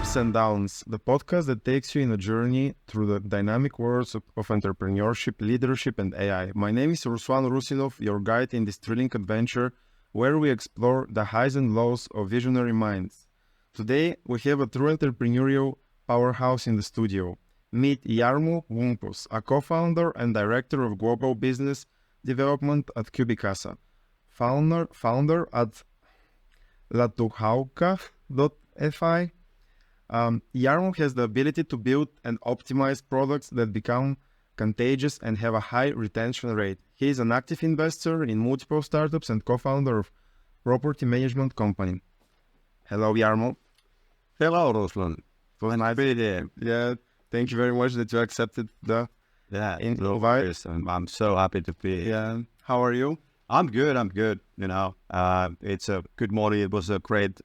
Ups and Downs, the podcast that takes you in a journey through the dynamic worlds of entrepreneurship, leadership, and AI. My name is Ruslan Rusinov, your guide in this thrilling adventure where we explore the highs and lows of visionary minds. Today, we have a true entrepreneurial powerhouse in the studio. Meet Jarmo Lumpus, a co-founder and director of global business development at CubiCasa, founder at Latuhaukka.fi. Jarmo has the ability to build and optimize products that become contagious and have a high retention rate. He is an active investor in multiple startups and co-founder of property management company. Hello, Jarmo. Hello, Ruslan. So nice to be here. Yeah, thank you very much that you accepted the invite. I'm so happy to be here. Yeah, how are you? I'm good. You know, it's a good morning. It was a great,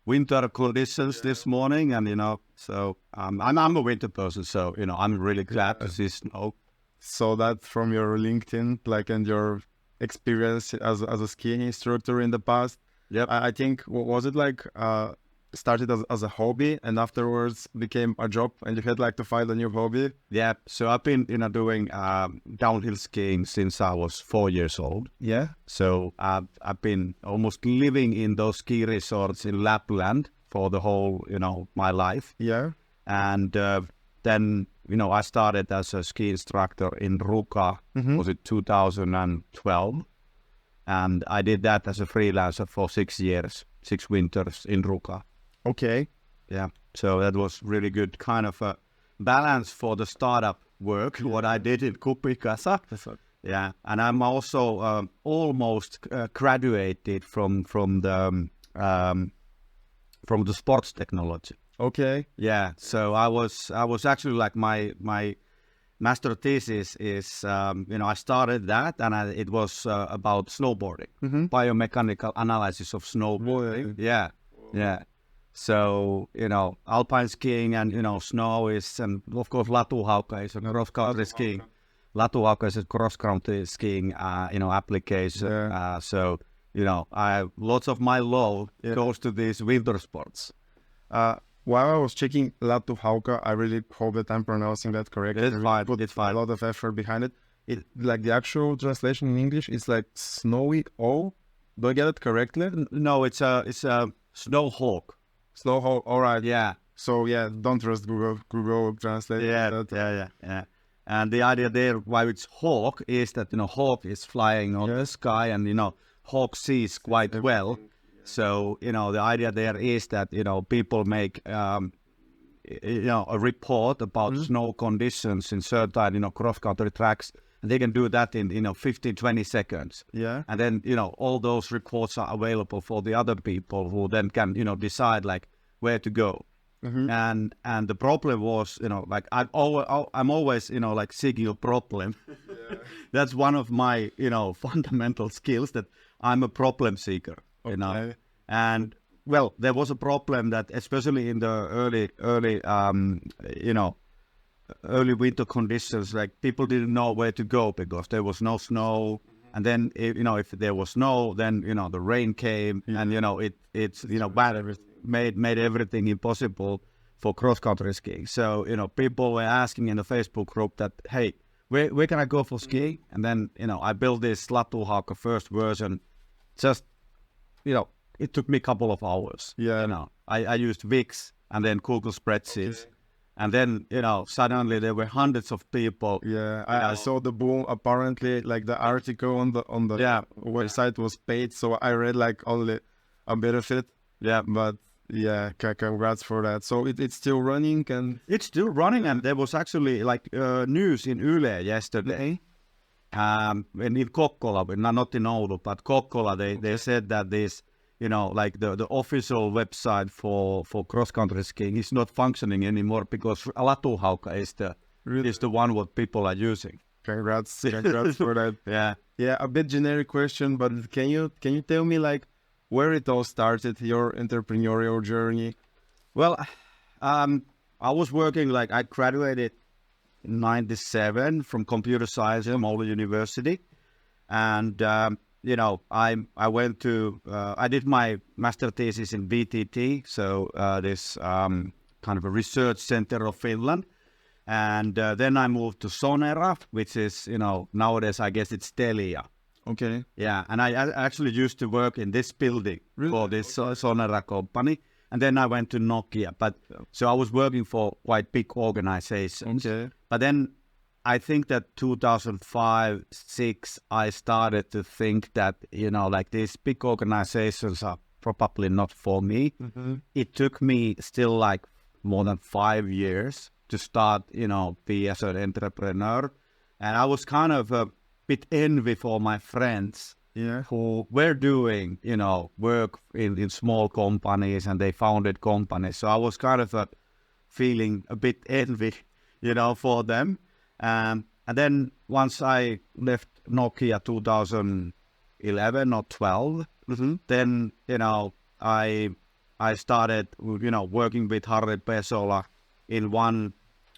winter conditions this morning, and so I'm a winter person, so I'm really glad to see snow. So that from your LinkedIn, and your experience as a skiing instructor in the past. Yep. I think was it started as a hobby and afterwards became a job, and you had to find a new hobby. Yeah. So I've been doing downhill skiing since I was 4 years old. Yeah. So I've been almost living in those ski resorts in Lapland for the whole my life. Yeah. And then I started as a ski instructor in Ruka. Was it 2012? And I did that as a freelancer for 6 years, 6 winters in Ruka. Okay. Yeah. So that was really good kind of a balance for the startup work, what I did in CubiCasa. Yeah. And I'm also almost graduated from the sports technology. Okay. Yeah. So I was actually my master thesis is, I started that, and it was about snowboarding, biomechanical analysis of snowboarding. Yeah. Yeah. So, alpine skiing and, snow is, and of course, Latuhaukka is a cross-country skiing. Latuhaukka is a cross-country skiing, application. Yeah. So, lots of my love goes to these winter sports. While I was checking Latuhaukka, I really hope that I'm pronouncing that correctly. It's fine. Put a lot of effort behind it. It the actual translation in English is snowy O. Do I get it correctly? No, it's a snow hawk. Snow hawk. All right. Yeah. So don't trust Google Translate. Yeah. And the idea there why it's hawk is that hawk is flying on the sky, and hawk sees quite well. So, the idea there is that, people make, a report about snow conditions in certain, cross-country tracks, and they can do that in, 15, 20 seconds. Yeah. And then, all those reports are available for the other people who then can, decide, where to go. And the problem was, I'm always, seeking a problem. Yeah. That's one of my, fundamental skills, that I'm a problem seeker. Okay. And well, there was a problem that, especially in the early winter conditions, people didn't know where to go because there was no snow. And then, if there was snow, then the rain came, and bad made everything impossible for cross country skiing. So people were asking in the Facebook group that, hey, where can I go for skiing? And then I built this Latuhaukka first version. Just it took me a couple of hours. Yeah. I used Wix and then Google Spreadsheets. Okay. And then, suddenly there were hundreds of people. Yeah, I saw the boom. Apparently, the article on the website was paid, so I read only a bit of it. Yeah. But yeah, congrats for that. So it's still running, and it's still running, and there was actually news in Yle yesterday. And in Kokkola, not in Oulu, but Kokkola, they said that this, the official website for cross-country skiing is not functioning anymore because Latuhaukka is the one what people are using. Congrats for that. Yeah. A bit generic question, but can you tell me where it all started, your entrepreneurial journey? Well, I was working I graduated in 97 from computer science from Oulu University, and I went to I did my master thesis in VTT, so this kind of a research center of Finland, and then I moved to Sonera, which is nowadays I guess it's Telia. Okay. Yeah, and I actually used to work in this building for this Sonera company, and then I went to Nokia. But so I was working for quite big organizations. Okay. But then I think that 2005, 6, I started to think that like these big organizations are probably not for me. It took me still like more than 5 years to start, be as an entrepreneur, and I was kind of a bit envy for my friends who were doing, work in small companies, and they founded companies. So I was kind of feeling a bit envy, for them. And then once I left Nokia 2011 or 12, then, I started, working with Harri Pesola in one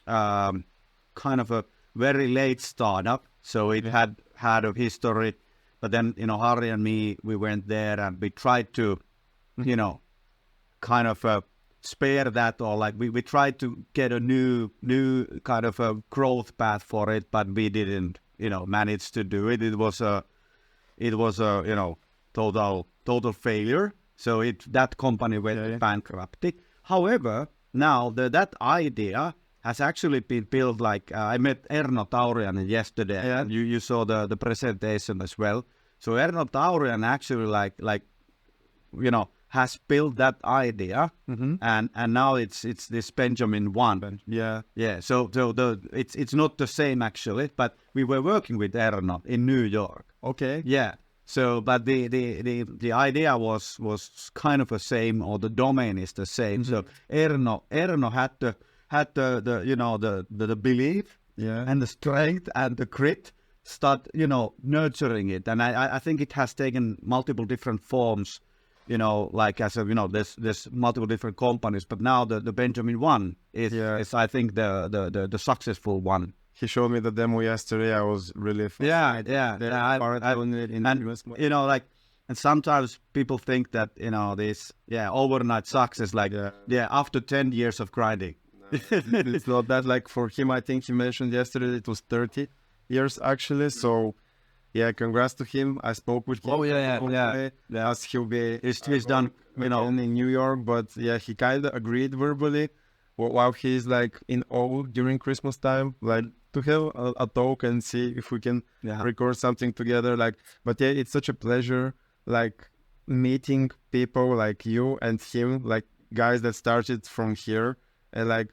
kind of a very late startup. So it had a history, but then, Harri and me, we went there and we tried to, kind of spare that, or like we tried to get a new kind of a growth path for it, but we didn't, manage to do it. It was a total failure. So that company went bankrupt. However, now that idea has actually been built. Like I met Erno Taurianen yesterday, and you saw the presentation as well. So Erno Taurianen actually like has built that idea, and now it's this Benjamin One. Yeah. So it's not the same actually, but we were working with Erno in New York. Okay. Yeah. So, but the idea was kind of the same, or the domain is the same. So Erno had the belief and the strength and the grit, start nurturing it, and I think it has taken multiple different forms, like as a there's multiple different companies, but now the Benjamin One is I think the successful one. He showed me the demo yesterday. I was really And sometimes people think that this overnight success, like after 10 years of grinding. It's not that. Like for him, I think he mentioned yesterday it was 30 years actually. So yeah, congrats to him. I spoke with him. Oh yeah. As he'll be He's done in New York, but yeah, he kind of agreed verbally while he's like in O during Christmas time, like to have a talk and see if we can record something together. Like, but yeah, it's such a pleasure, like meeting people like you and him, like guys that started from here, and like,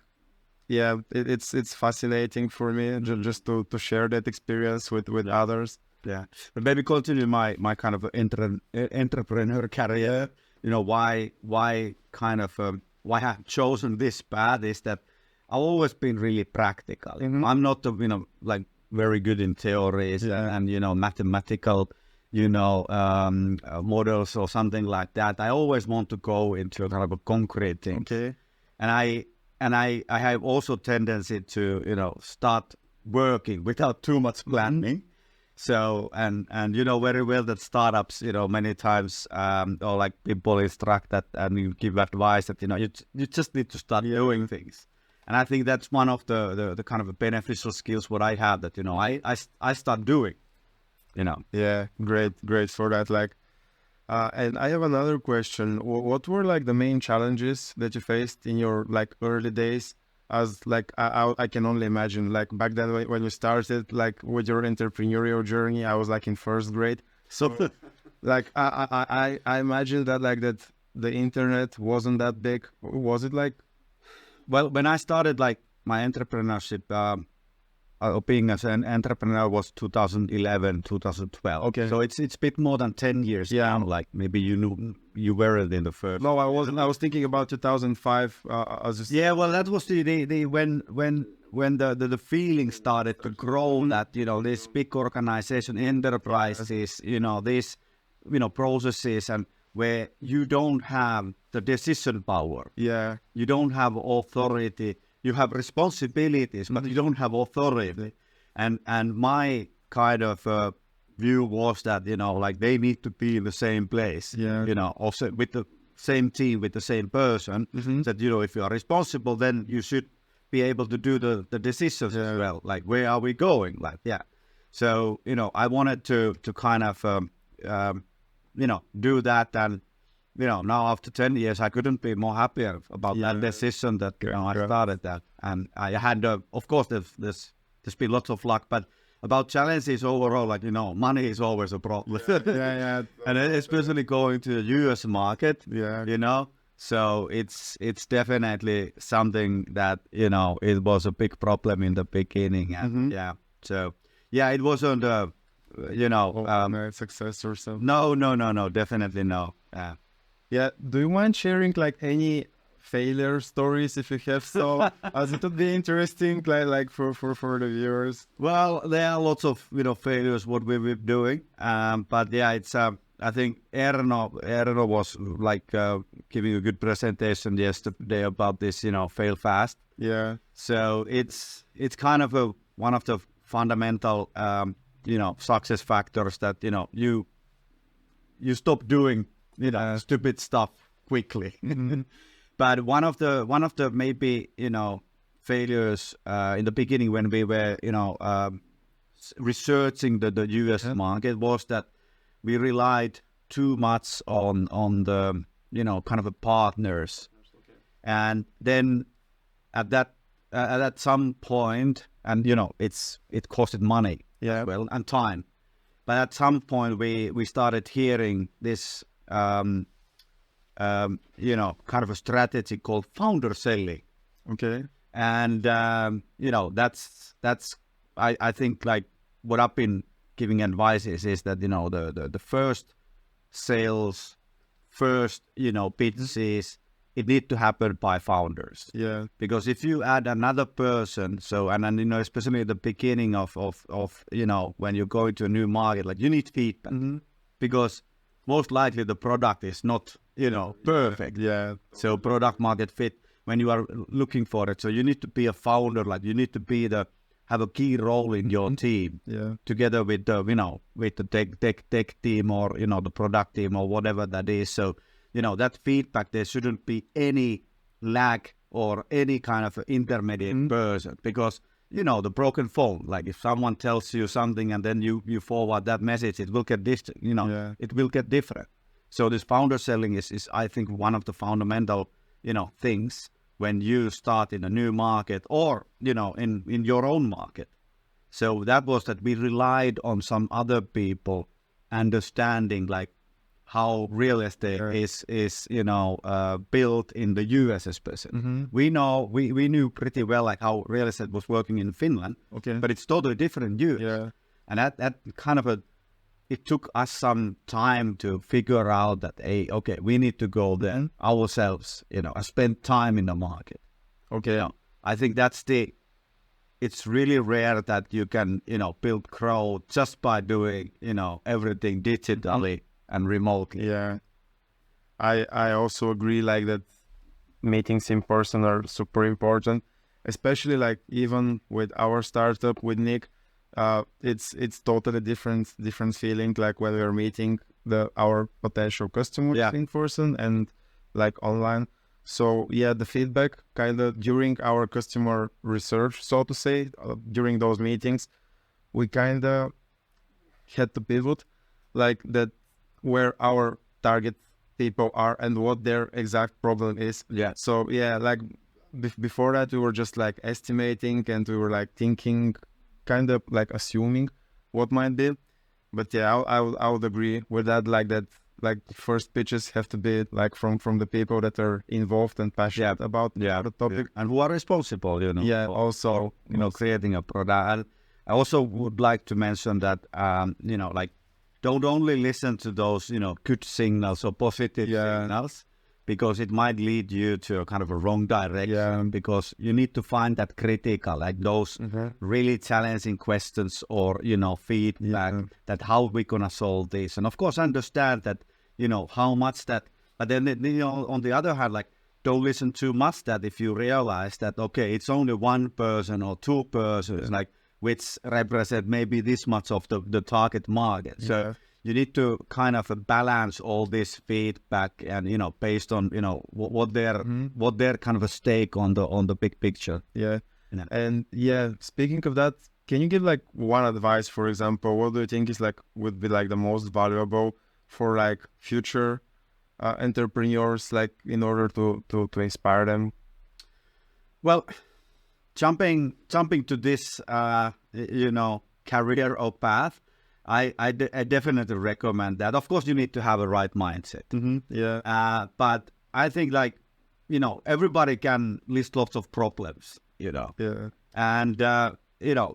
yeah, it's fascinating for me just to share that experience with others. Yeah, but maybe continue my kind of entrepreneur career. Why kind of why I have chosen this path is that I've always been really practical. I'm not like very good in theories and mathematical models or something like that. I always want to go into a kind of a concrete thing. Okay. And I have also tendency to start working without too much planning. So and very well that startups many times or like people instruct that and you give advice that you just need to start doing things. And I think that's one of the kind of beneficial skills what I have, that I start doing. Yeah, great for that. Like, and I have another question. What were like the main challenges that you faced in your like early days? As like I can only imagine, like back then when you started like with your entrepreneurial journey, I was like in first grade. So like I imagine that like that the internet wasn't that big. Was it like? Well, when I started like my entrepreneurship, being as an entrepreneur was 2011, 2012. Okay. So it's a bit more than 10 years now. Like maybe you weren't in the first. No, I wasn't. I was thinking about 2005. Yeah, well, that was the when the feeling started to grow that this big organization, enterprises, these processes, and where you don't have the decision power. Yeah. You don't have authority. You have responsibilities, but you don't have authority. And my kind of view was that, like they need to be in the same place, also with the same team, with the same person, that, if you are responsible, then you should be able to do the decisions as well. Like, where are we going? Like, So, I wanted to kind of, do that. And, now after 10 years, I couldn't be more happier about that decision that, I started that. And I had, of course, there's been lots of luck, but about challenges overall, like, money is always a problem. And especially going to the US market, So it's definitely something that, it was a big problem in the beginning. And so, it wasn't, success or something. No, definitely no. Do you mind sharing like any failure stories if you have so? As it would be interesting, like for the viewers. Well, there are lots of failures what we were doing, but it's I think Erno was like giving a good presentation yesterday about this fail fast. So it's kind of one of the fundamental success factors that you stop doing stupid stuff quickly. But one of the maybe failures in the beginning when we were researching the US market was that we relied too much on the kind of a partners, and then at some point, and it costed money as well and time, but at some point we started hearing this kind of a strategy called founder selling. And that's I think like what I've been giving advice is that the first sales, first pitches, it need to happen by founders. Because if you add another person, and especially at the beginning of when you go into a new market, like you need feedback, because most likely the product is not perfect. So product market fit when you are looking for it. So you need to be a founder, like you need to have a key role in your team, together with the with the tech team or the product team or whatever that is. So that feedback, there shouldn't be any lag or any kind of intermediate person, because the broken phone, like if someone tells you something and then you forward that message, it will get distant, it will get different. So this founder selling is I think one of the fundamental things when you start in a new market or in your own market. So that was that we relied on some other people understanding like how real estate is built in the US especially. We knew pretty well like how real estate was working in Finland, but it's totally different in US. And that kind of it took us some time to figure out that we need to go there ourselves, and spend time in the market. I think it's really rare that you can build growth just by doing everything digitally and remotely. I also agree like that meetings in person are super important, especially like even with our startup with Nick. It's totally different feeling like when we are meeting our potential customers in person and like online. So the feedback kind of during our customer research, so to say, during those meetings, we kind of had to pivot like that where our target people are and what their exact problem is. So like before that we were just like estimating and we were like thinking, kind of like assuming what might be. But I would agree with that, like first pitches have to be like from the people that are involved and passionate about the topic and who are responsible, also creating a product. And I also would like to mention that like don't only listen to those good signals or positive signals, because it might lead you to a kind of a wrong direction, because you need to find that critical, like those really challenging questions or feedback, that how we're gonna solve this, and of course understand that how much that, but then on the other hand, like don't listen too much that if you realize that it's only one person or two persons, like which represent maybe this much of the target market. So you need to kind of balance all this feedback and, based on, what their kind of a stake on the big picture. Yeah. Yeah. And speaking of that, can you give like one advice, for example, what do you think is like would be like the most valuable for like future entrepreneurs, like in order to inspire them? Well, jumping to this, career or path, I definitely recommend that. Of course, you need to have a right mindset. Yeah. But I think everybody can list lots of problems, Yeah. and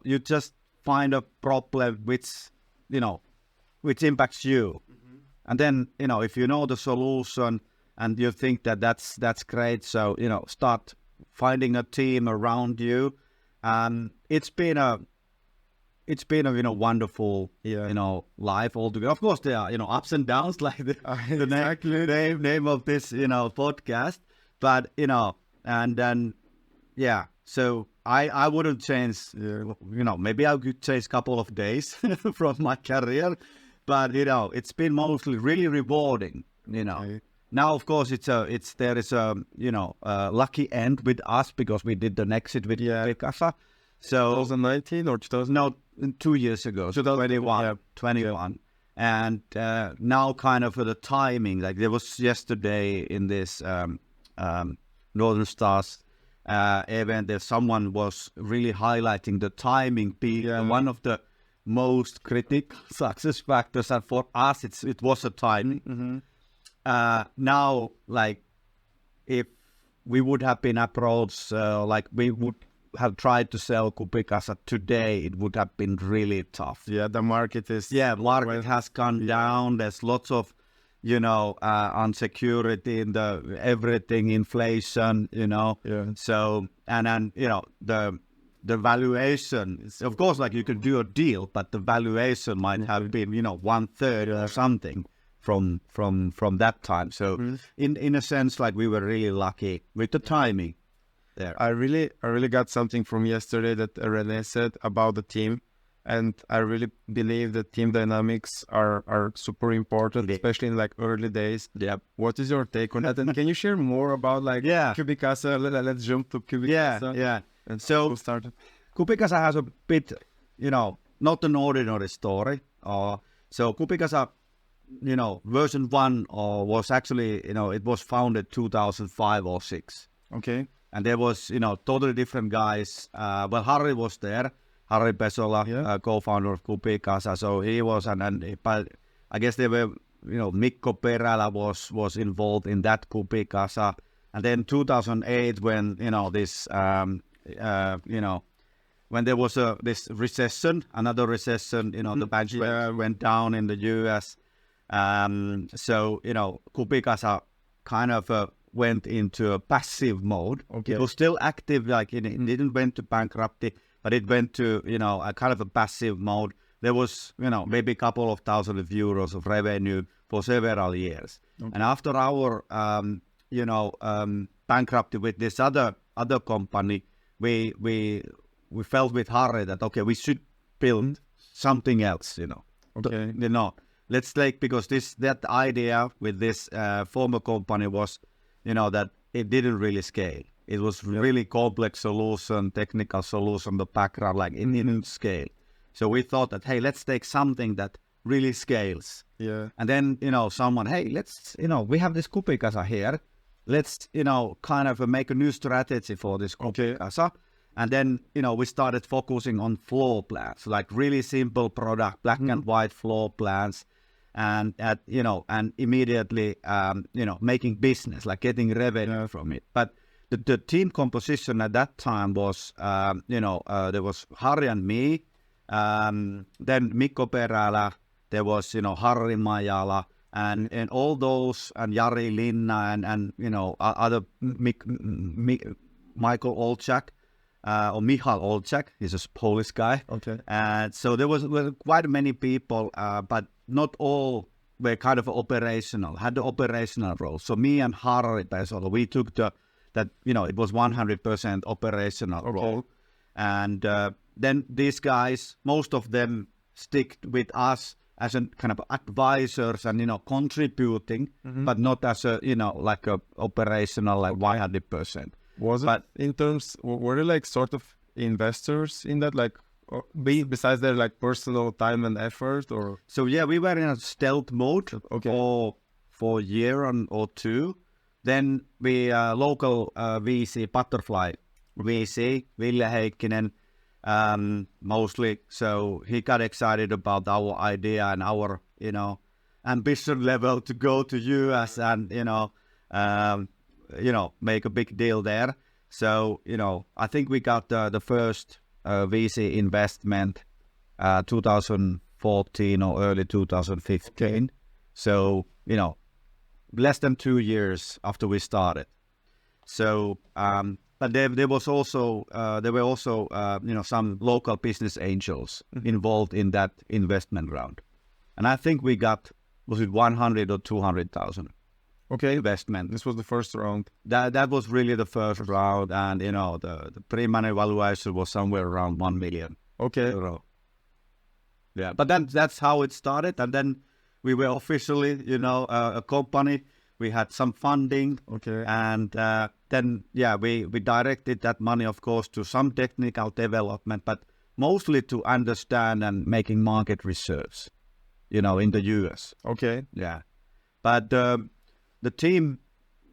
you just find a problem which impacts you, and then if you know the solution and you think that's great, so start finding a team around you. It's been a wonderful life altogether. Of course, there are ups and downs, like the name of this podcast. But and then so I wouldn't change. Maybe I could change a couple of days from my career, but it's been mostly really rewarding. Okay. Now, of course, there is a lucky end with us because we did an exit with CubiCasa. So 2019 or 2000? No, 2 years ago, 2021. 21. And now kind of the timing, like there was yesterday in this Northern Stars event, there someone was really highlighting the timing being one of the most critical success factors. And for us, it was a timing. Now, like if we would have been approached, like we would have tried to sell CubiCasa today, it would have been really tough. Yeah, the market is... market has gone down. There's lots of, insecurity in everything, inflation, Yeah. So, and then, the valuation is, of course, like you can do a deal, but the valuation might have been, 1/3 or something from that time. So in a sense, like we were really lucky with the timing there. I really got something from yesterday that René said about the team, and I really believe that team dynamics are super important, especially in like early days. Yeah. What is your take on that? And can you share more about like CubiCasa? Let's jump to CubiCasa. Yeah. And so we'll start. CubiCasa has a bit, not an ordinary story. So CubiCasa, version 1 was actually, it was founded 2005 or 6. Okay. And there was, totally different guys. Well, Harri was there. Harri Pesola, co-founder of CubiCasa. So he was, but I guess there were, Mikko Perälä was involved in that CubiCasa. And then 2008, when, this, when there was this recession, another recession, the banks went down in the US. So, CubiCasa kind of went into a passive mode. Okay. It was still active, like it didn't went to bankruptcy, but it went to, a kind of a passive mode. There was, maybe a couple of thousands of euros of revenue for several years. Okay. And after our, bankruptcy with this other company, we felt with Harri that, okay, we should build something else, Okay. Let's take, because that idea with this former company was, that it didn't really scale. It was really complex solution, technical solution, the background, like it didn't scale. So we thought that, hey, let's take something that really scales. Yeah. And then, someone, hey, let's, we have this CubiCasa here. Let's, kind of make a new strategy for this CubiCasa. Okay. And then, we started focusing on floor plans, like really simple product, black and white floor plans. And and immediately, making business, like getting revenue from it. But the team composition at that time was, there was Harri and me, then Mikko Perälä, there was, Harri Majala, and all those, and Jari Linna, and other Michael Olczak, or Michal Olczak, he's a Polish guy. Okay. And so there was quite many people, but not all were kind of operational, had the operational role. So me and Harri Pesola, we took it was 100% operational role. And then these guys, most of them stick with us as a kind of advisors and, contributing, but not as a, like a operational, like 100%. Was it in terms, were they like sort of investors in that, like besides their like personal time and effort, or? So yeah, we were in a stealth mode for a year or two. Then we local VC, Butterfly VC, Ville Heikkinen, mostly. So he got excited about our idea and our, ambition level to go to US and, make a big deal there. So, I think we got the first VC investment 2014 or early 2015. So, less than 2 years after we started. So, but there were also some local business angels involved in that investment round, and I think we got, was it 100 or 200,000? Investment. This was the first round. That was really the first round, and the pre-money valuation was somewhere around 1 million. Euro. Yeah, but then that's how it started, and then we were officially, a company. We had some funding, and then we directed that money, of course, to some technical development, but mostly to understand and making market research, in the US. Yeah, but the team.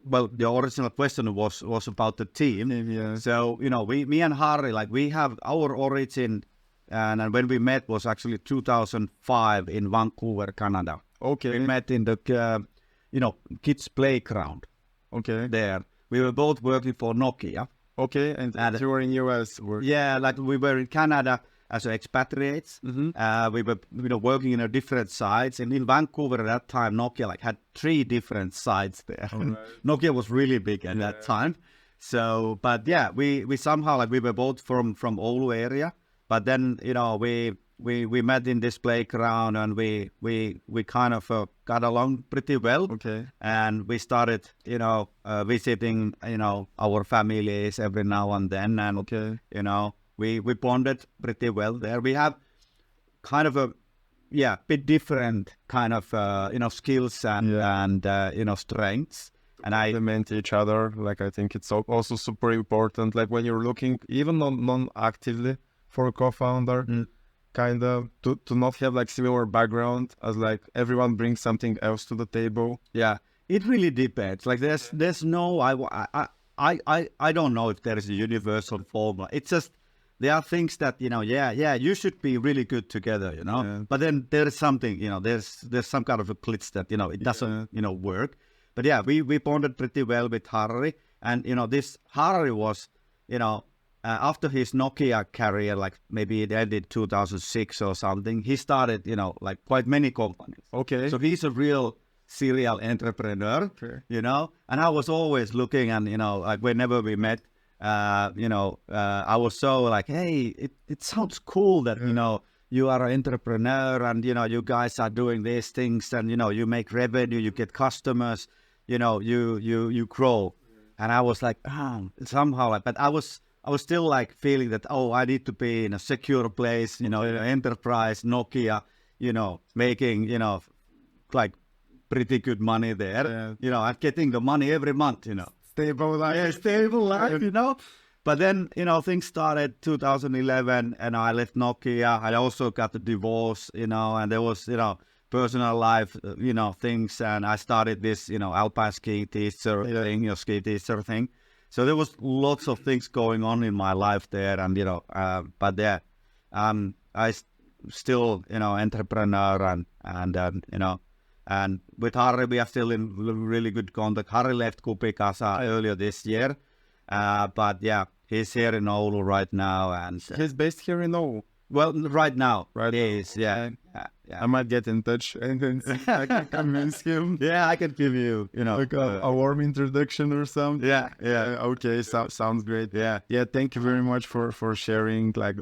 Well, the original question was about the team. Yeah. So me and Harry, like we have our origin, and when we met was actually 2005 in Vancouver, Canada. We met in the kids playground. There we were both working for Nokia. And you were in US. Yeah, like we were in Canada as expatriates. We were working in a different sites, and in Vancouver at that time Nokia like had 3 different sites there. Nokia was really big at that time. So but yeah, we somehow, like, we were both from Oulu area, but then we met in this playground, and we kind of got along pretty well. And we started visiting our families every now and then, and we bonded pretty well there. We have kind of a bit different kind of skills and strengths, and I complement each other. Like, I think it's also super important, like when you're looking even non-actively for a co-founder, kind of to not have like similar background, as like everyone brings something else to the table. Yeah, it really depends. Like there's no I don't know if there is a universal formula. It's just there are things that you should be really good together, but then there is something, there's some kind of a glitch that it doesn't work. But yeah, we bonded pretty well with Harry, and this Harry was after his Nokia career, like maybe it ended 2006 or something, he started like quite many companies. So he's a real serial entrepreneur. And I was always looking, and like whenever we met, I was so like, hey, it sounds cool that you are an entrepreneur, and you guys are doing these things, and you make revenue, you get customers, you grow. And I was like, somehow, like, but I was still like feeling that, I need to be in a secure place, enterprise, Nokia, making like pretty good money there, and getting the money every month, Stable life. Yeah, stable life, But then, things started 2011, and I left Nokia. I also got a divorce, and there was, personal life, things. And I started this, alpine ski teacher thing, ski teacher thing. So there was lots of things going on in my life there. And, but yeah, I still, entrepreneur and with Harry, we are still in really good contact. Harry left CubiCasa earlier this year, but yeah, he's here in Oulu right now, and he's based here in Oulu. Well, right now, he is. Yeah. I might get in touch and then I can convince him. Yeah, I can give you, like a warm introduction or something. Yeah. Okay, sounds great. Yeah. Thank you very much for sharing like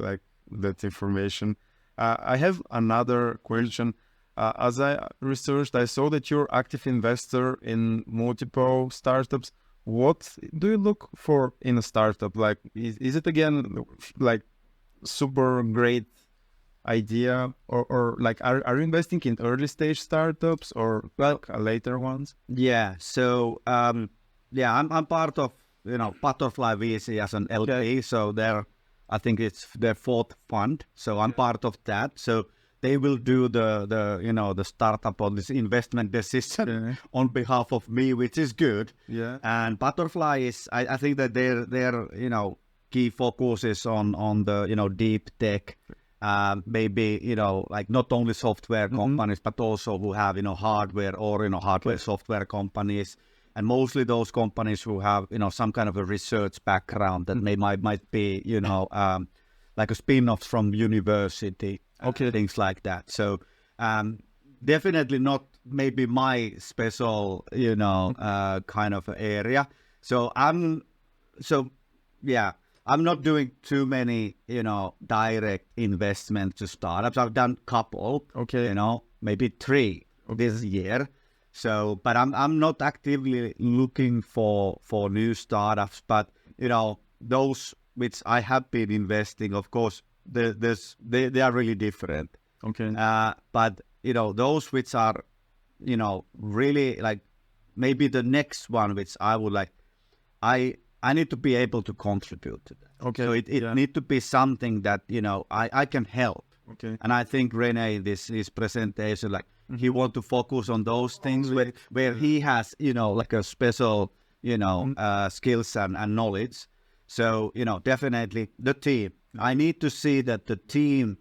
that information. I have another question. As I researched, I saw that you're active investor in multiple startups. What do you look for in a startup? Like, is it again like super great idea, or like are you investing in early stage startups or like later ones? Yeah. So I'm part of Butterfly VC as an LP. So I think it's their fourth fund. So I'm part of that. So they will do the startup or this investment decision on behalf of me, which is good. Yeah. And Butterfly is I think that their key focus is on the deep tech. Maybe like not only software companies, but also who have hardware or hardware software companies, and mostly those companies who have some kind of a research background that might be like a spin-off from university, things like that. So definitely not maybe my special kind of area. So I'm not doing too many, direct investments to startups. I've done a couple, maybe 3 this year. So, but I'm not actively looking for new startups. But those which I have been investing, of course, they are really different. But those which are, really like maybe the next one which I would like, I need to be able to contribute to that. So it need to be something that, I can help. And I think Rene, his presentation, like he want to focus on those things where he has, like a special, skills and knowledge. So, definitely the team. I need to see that the team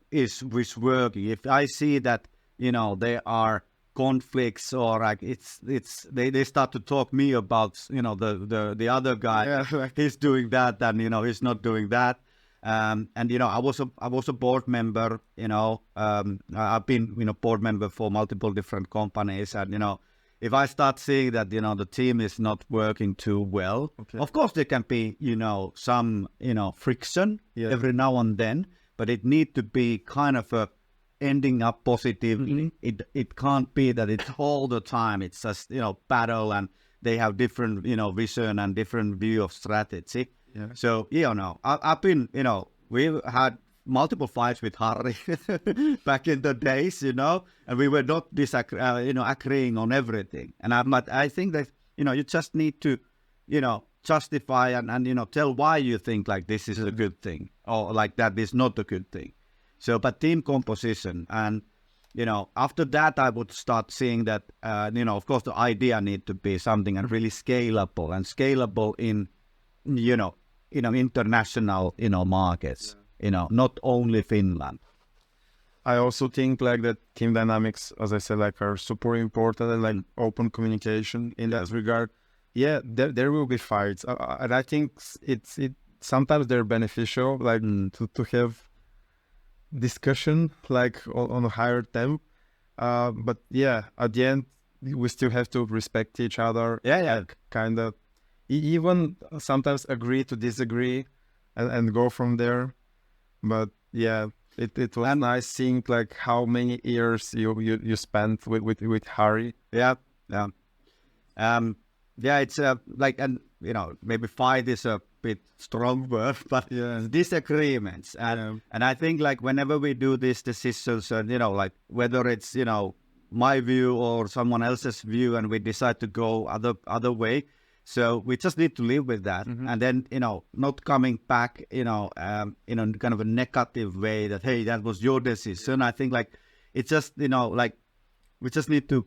is working. If I see that, there are conflicts or like they start to talk me about the other guy, he's doing that and he's not doing that, and I was a board member. I've been board member for multiple different companies, and if I start seeing that the team is not working too well, of course there can be some friction every now and then, but it need to be kind of a ending up positively. It can't be that it's all the time. It's just battle, and they have different vision and different view of strategy. So I've been we've had multiple fights with Harry back in the days, and we were not agreeing on everything. And I think that you just need to justify and tell why you think like this is a good thing or like that is not a good thing. So, but team composition, and after that, I would start seeing that of course, the idea need to be something and really scalable in international markets. Not only Finland. I also think like that team dynamics, as I said, like are super important, and like open communication in that regard. Yeah, there will be fights, and I think it sometimes they're beneficial, like to have discussion like on a higher temp, but at the end we still have to respect each other, kind of even sometimes agree to disagree and go from there. But it was nice seeing like how many years you spent with Harry. It's like, and maybe fight is a bit strong word, but disagreements, and I think like whenever we do these decisions, and like whether it's my view or someone else's view, and we decide to go other way, so we just need to live with that, and then not coming back in a kind of a negative way that, hey, that was your decision. I think like it's just like we just need to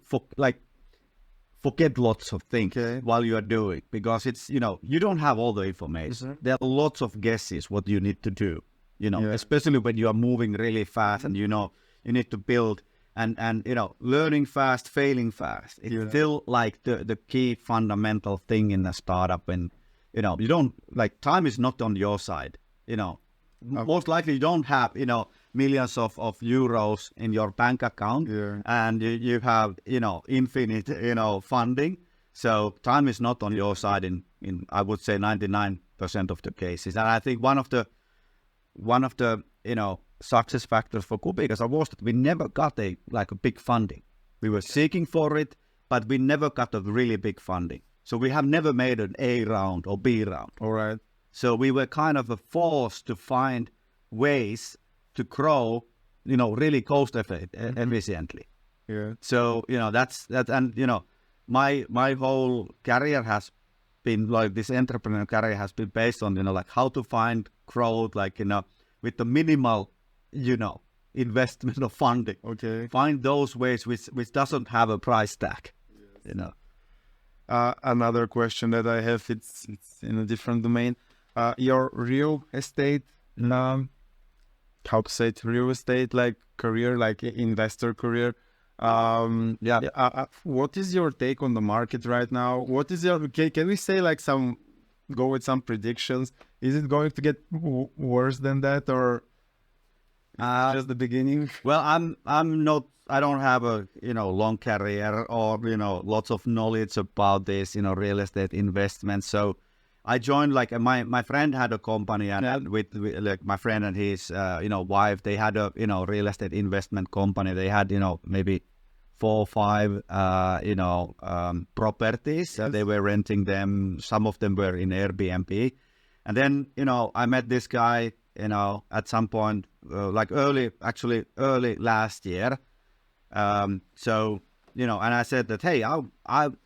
forget lots of things while you are doing, because it's you don't have all the information. There are lots of guesses what you need to do, especially when you are moving really fast, and you need to build and learning fast, failing fast. It's still like the key fundamental thing in a startup. And you don't like, time is not on your side. Most likely you don't have millions of euros in your bank account, and you have infinite funding. So time is not on your side in I would say 99% of the cases. And I think one of the success factors for CubiCasa was that we never got a big funding. We were seeking for it, but we never got a really big funding. So we have never made an A round or B round. All right. So we were kind of forced to find ways to grow, really cost efficiently. Yeah. So, that's that. And, my whole career has been like this entrepreneur career has been based on, like how to find growth, like, with the minimal, investment of funding. Okay. Find those ways which doesn't have a price tag, Another question that I have, it's in a different domain. Your real estate, how to say it, real estate like career, like investor career. What is your take on the market right now? What is your, can we say like go with some predictions? Is it going to get worse than that, or just the beginning? Well, I don't have a, long career or, lots of knowledge about this, real estate investment. So I joined, like, my friend had a company, and with like my friend and his, wife, they had a, real estate investment company. They had, maybe 4 or 5, properties. Yes. They were renting them. Some of them were in Airbnb. And then, I met this guy, at some point, like early last year. So, and I said that, hey, I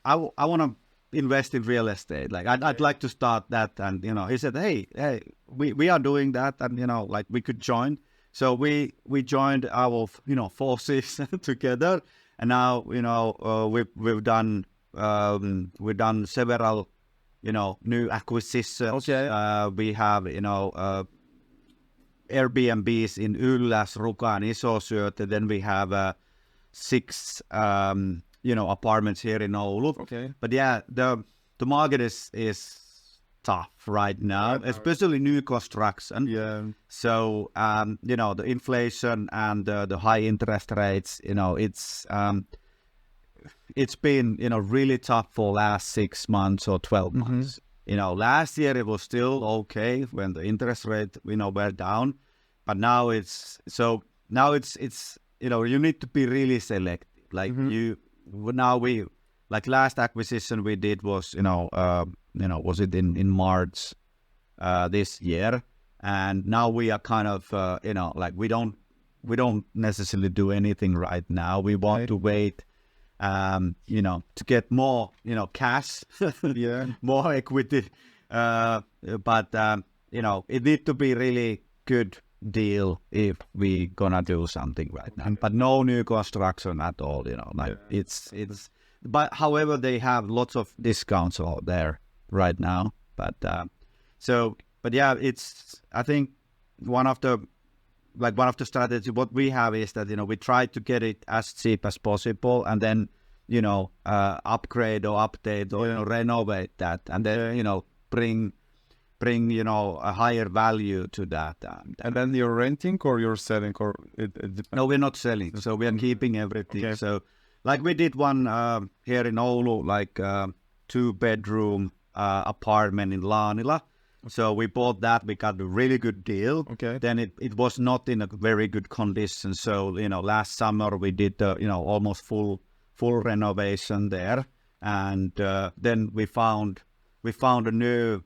want to invest in real estate. Like, I'd like to start that. And, he said, hey, we are doing that. And, like, we could join. So we joined our, forces together. And now, we've done several, new acquisitions. Okay. We have, Airbnbs in Ylläs, Ruka, and Isosyöte. Then we have 6, apartments here in Oulu. Okay. But yeah, the market is tough right now, especially new construction. Yeah. So, the inflation and the high interest rates, it's been, really tough for last 6 months or 12 months. Last year it was still okay when the interest rate, were down, but now it's you need to be really selective. Like like last acquisition we did was, was it in March, this year. And now we are kind of, like we don't necessarily do anything right now. We want to wait, to get more, cash, more equity. But it need to be really good deal if we gonna do something right now. But no new construction at all, it's. But however, they have lots of discounts out there right now. But yeah, I think one of the strategy what we have is that, we try to get it as cheap as possible, and then, upgrade or update or, renovate that, and then, bring, a higher value to that. And then you're renting or you're selling, or it depends? No, we're not selling. So we are keeping everything. Okay. So like we did one here in Oulu, like 2-bedroom apartment in Laanila. So we bought that. We got a really good deal. Okay. Then it was not in a very good condition. So, last summer we did, almost full renovation there. And then we found a new,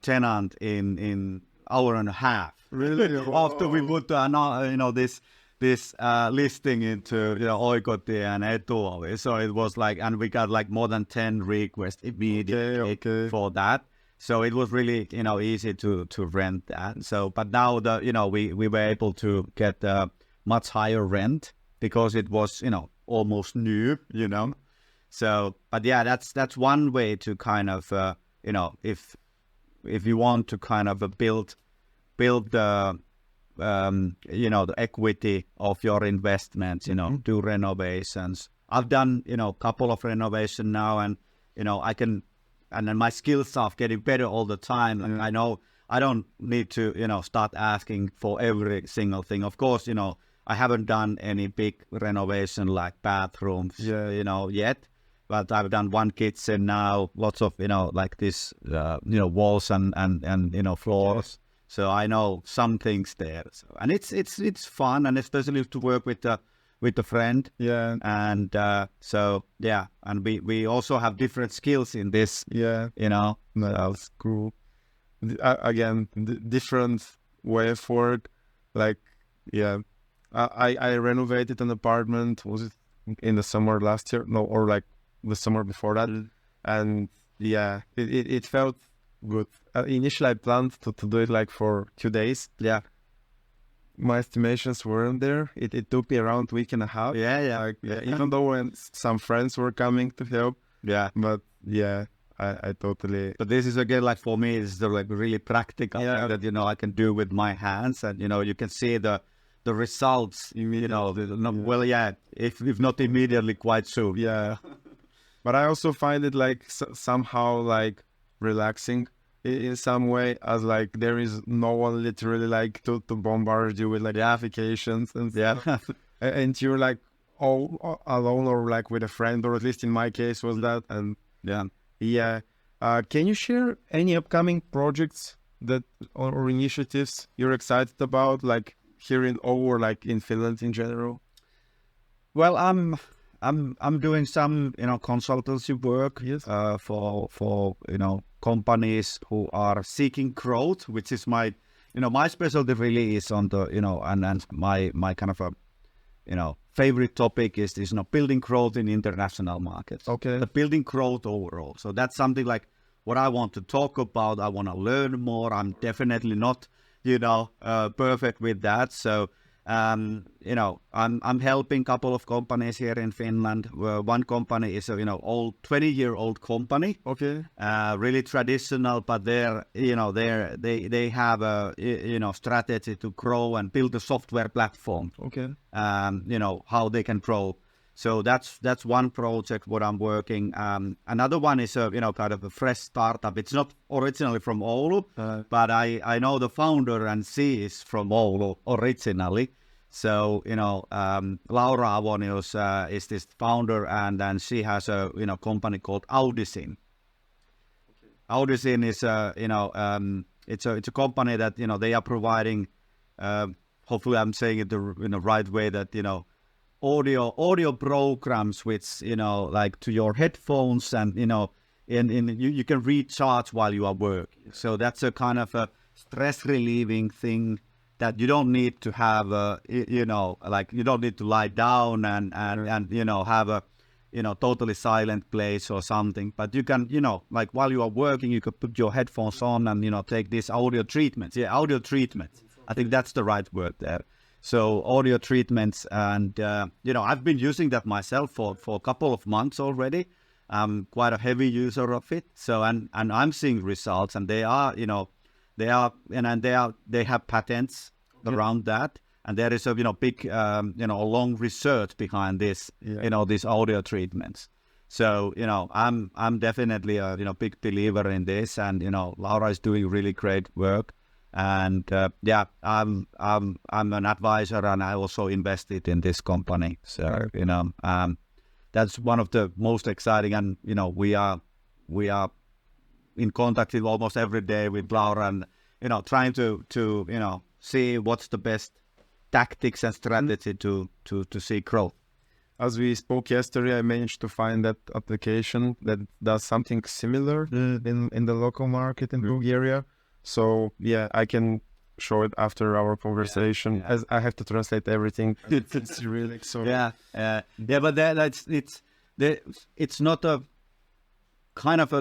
tenant in hour and a half. Really? After we put, this listing into, Oikoti and Etuovi. So it was like, and we got like more than 10 requests immediately for that. So it was really, easy to rent that. So, but now we were able to get much higher rent because it was, almost new, So, but yeah, that's one way to kind of, if you want to kind of build the, the equity of your investments, do renovations. I've done, couple of renovation now, and, and then my skills are getting better all the time. And I know I don't need to, start asking for every single thing. Of course, I haven't done any big renovation like bathrooms, yet. But I've done one kitchen now, lots of, like this, walls and floors. So I know some things there. So, and it's fun, and especially to work with a friend. Yeah. And so, yeah. And we also have different skills in this, Yeah. No, That's cool. Again, different way of work. Like, yeah, I renovated an apartment. Was it in the summer last year? No, or like the summer before that. And yeah, it felt good. Initially, I planned to do it like for 2 days. Yeah. My estimations weren't there. It took me around a week and a half. Yeah. Like, yeah, even though when some friends were coming to help. Yeah. But yeah, I totally. But this is again, like for me, it's the like really practical thing that, I can do with my hands, and, you can see the results, well, yeah, if not immediately, quite soon. Yeah. But I also find it like somehow like relaxing in some way, as like there is no one literally like to bombard you with like applications and stuff. Yeah. And you're like all alone, or like with a friend, or at least in my case was that. And Yeah. can you share any upcoming projects that or initiatives you're excited about, like here in O or like in Finland in general? Well, I'm doing some, consultancy work, Yes. for companies who are seeking growth, which is my, my specialty really is on the, and my kind of a, favorite topic is building growth in international markets. Okay. The building growth overall. So that's something like what I want to talk about. I want to learn more. I'm definitely not, perfect with that. So, I'm helping a couple of companies here in Finland. One company is a, old 20-year-old company. Okay. Really traditional, but they have a, strategy to grow and build a software platform. Okay. How they can grow. So that's one project what I'm working. Another one is a, kind of a fresh startup. It's not originally from Oulu, but I know the founder, and she is from Oulu originally. So, Laura Avonius is this founder, and then she has a, company called Audisin. Okay. Audisin is it's a company that, they are providing, hopefully I'm saying it in the right way, that, audio programs which, like to your headphones, and, you can recharge while you are working. So that's a kind of a stress relieving thing that you don't need to have like you don't need to lie down and have a, totally silent place or something, but you can, like while you are working, you could put your headphones on and, take these audio treatments. Yeah, audio treatments. I think that's the right word there. So audio treatments, and, I've been using that myself for a couple of months already. I'm quite a heavy user of it. So, and I'm seeing results, and they have patents around that. And there is a, big, long research behind this, these audio treatments. So, I'm definitely a, big believer in this, and, Laura is doing really great work. And I'm an advisor, and I also invested in this company. So that's one of the most exciting, and we are in contact with almost every day with Laura, and trying to see what's the best tactics and strategy to see growth. As we spoke yesterday, I managed to find that application that does something similar in the local market in Bulgaria. So yeah, I can show it after our conversation, as I have to translate everything. It's really so. But it's not a kind of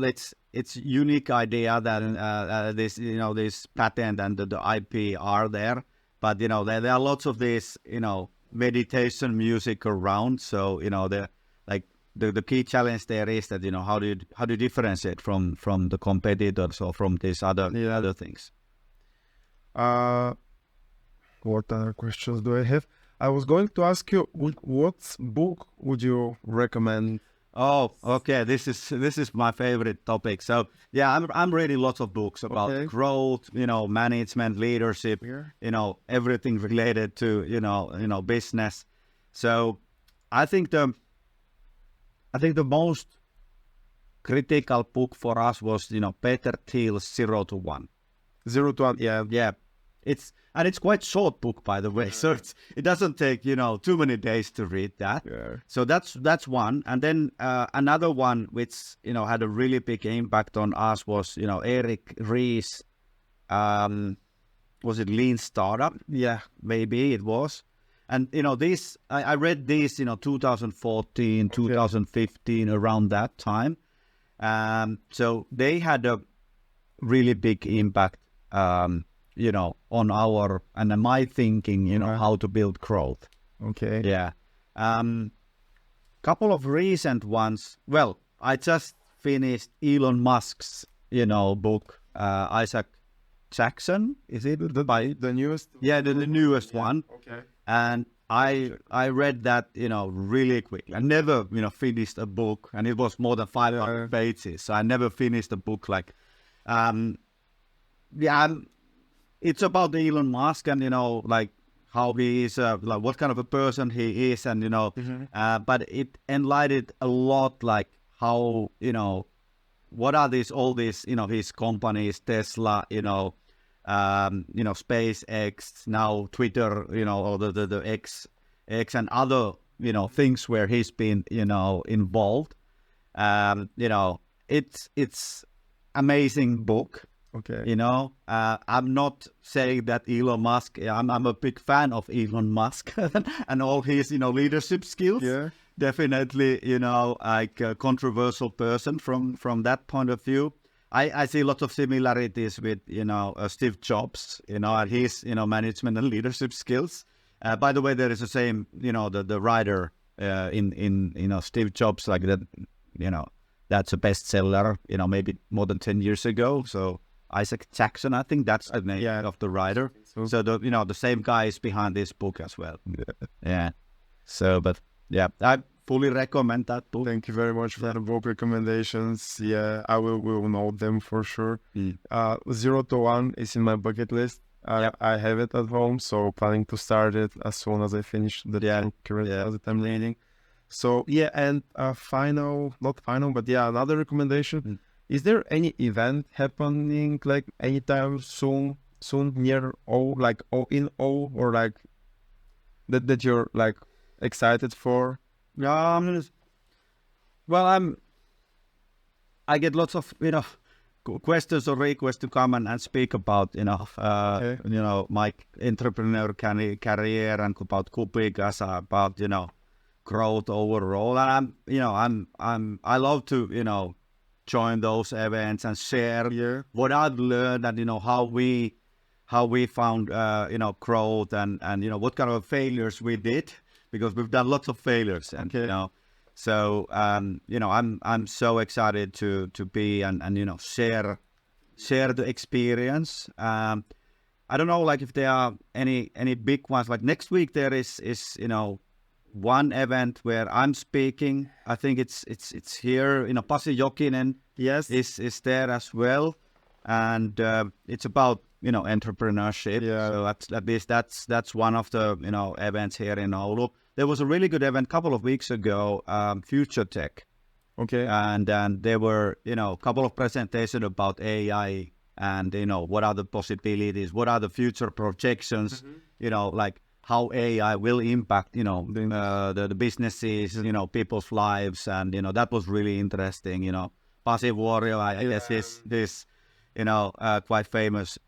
it's unique idea that this patent and the IP are there, but there are lots of these meditation music around. So the key challenge there is that how do you differentiate from the competitors or from these other things. What other questions do I have? I was going to ask you, what book would you recommend? Oh, okay. This is my favorite topic. So yeah, I'm reading lots of books about growth, management, leadership, everything related to business. So I think the most critical book for us was Peter Thiel's 0 to 1. 0 to 1, yeah. It's quite short book, by the way, so it doesn't take too many days to read that. So that's one. And then another one which had a really big impact on us was Eric Ries. was it Lean Startup? Yeah, maybe it was. And, this, I read this, 2014, 2015, around that time. So they had a really big impact, on our, and my thinking, how to build growth. Okay. Yeah. Couple of recent ones. Well, I just finished Elon Musk's, book, Isaac Jackson. Is it The newest? Yeah, the newest one. Okay. And I read that, really quickly. I never, finished a book, and it was more than 500 pages. So I never finished a book like, it's about Elon Musk and, like how he is, like what kind of a person he is, and, but it enlightened a lot, like how, what are all these, his companies, Tesla, SpaceX, now Twitter, or the X and other, things where he's been, involved. It's amazing book. Okay. I'm not saying that Elon Musk, I'm a big fan of Elon Musk and all his, leadership skills. Yeah. Definitely, like a controversial person from that point of view. I see lots of similarities with, Steve Jobs, and his, management and leadership skills. By the way, there is the same, the writer in Steve Jobs, like that, that's a bestseller, maybe more than 10 years ago. So Isaac Jackson, I think that's the name of the writer. So the same guy is behind this book as well. Yeah. So, but yeah, I fully recommend that book. Thank you very much for the book recommendations. Yeah, I will note them for sure. 0 to 1 is in my bucket list. I have it at home, so planning to start it as soon as I finish the current that I'm reading. So yeah, and not final, but another recommendation. Is there any event happening like anytime soon near or like that you're like excited for? Well, I get lots of, questions or requests to come and speak about, my entrepreneur career and about CubiCasa, about, growth overall. And I love to, join those events and share what I've learned and, how we found, growth and, what kind of failures we did, because we've done lots of failures and, so, I'm so excited to be and share the experience. I don't know, like if there are any big ones, like next week there is one event where I'm speaking. I think it's here, Pasi Jokinen is there as well. And it's about, entrepreneurship. Yeah. So at least that's one of the, events here in Oulu. There was a really good event a couple of weeks ago, Future Tech. Okay. And there were, a couple of presentations about AI and, what are the possibilities, what are the future projections, like how AI will impact, the businesses, people's lives. And, that was really interesting, Pasi Vuorio, I guess this quite famous,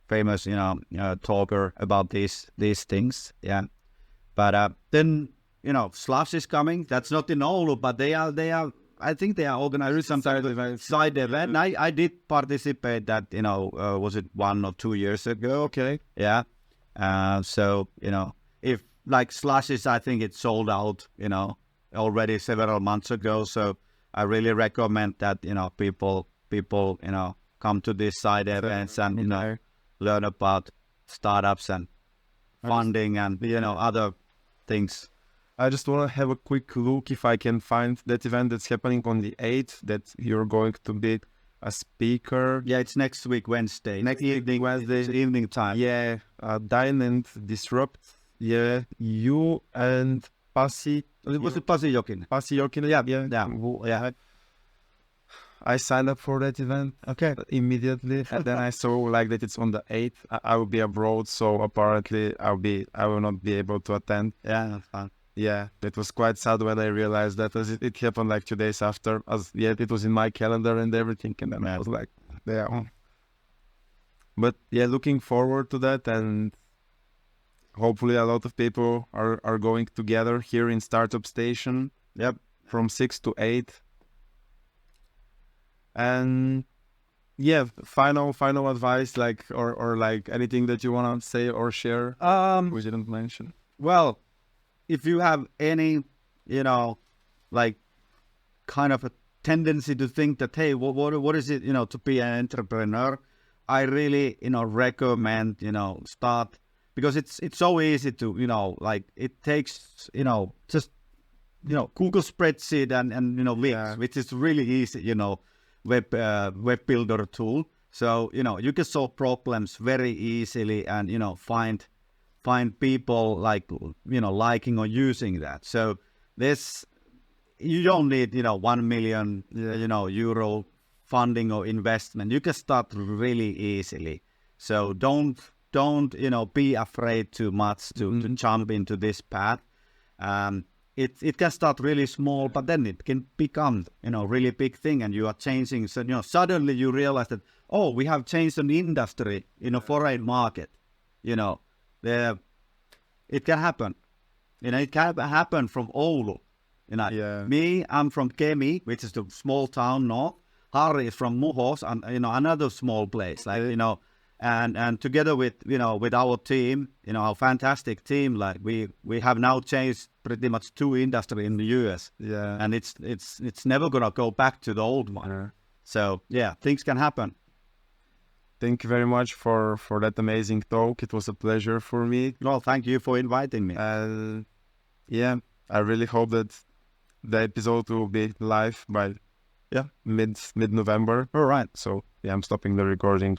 talker about these things. Yeah. But then, Slush is coming. That's not in Oulu, but they are, I think they are organizing some side event. I did participate that, was it 1 or 2 years ago? Okay. Yeah. So, if like Slushes, I think it's sold out, already several months ago. So I really recommend that, people, come to these side events and, learn about startups and funding and, other things. I just want to have a quick look if I can find that event that's happening on the 8th, that you're going to be a speaker. Yeah, it's next week, Wednesday. Next evening, Wednesday, evening time. Yeah, Dine and Disrupt. Yeah, you and Pasi. Was it Pasi Jokinen? Pasi Jokinen. Yeah. I signed up for that event. Okay. Immediately, and then I saw like that it's on the 8th. I will be abroad, so apparently I will not be able to attend. Yeah, that's fine. Yeah, it was quite sad when I realized that, as it happened like 2 days after. It was in my calendar and everything, and then I was like, yeah. But yeah, looking forward to that, and hopefully a lot of people are going together here in Startup Station. Yep. From 6 to 8. And yeah, final advice, like or like anything that you want to say or share we didn't mention. Well, if you have any, like kind of a tendency to think that, hey, what is it, to be an entrepreneur, I really, recommend, start, because it's so easy to, like it takes, just, Google spreadsheet and links, which is really easy, web builder tool. So, you can solve problems very easily and, find people like, liking or using that. So you don't need, 1 million, euro funding or investment. You can start really easily. So don't, be afraid too much to jump into this path. It can start really small, but then it can become, really big thing, and you are changing. So, suddenly you realize that, oh, we have changed an industry in a foreign market. It can happen. It can happen from Oulu. Me, I'm from Kemi, which is the small town north. Harry is from Muhos, and another small place, like and together with with our team, our fantastic team, like we have now changed pretty much 2 industry in the US. Yeah. And it's never gonna go back to the old one. Yeah. So yeah, things can happen. Thank you very much for that amazing talk. It was a pleasure for me. Well, thank you for inviting me. Yeah, I really hope that the episode will be live by mid November. All right. So yeah, I'm stopping the recording.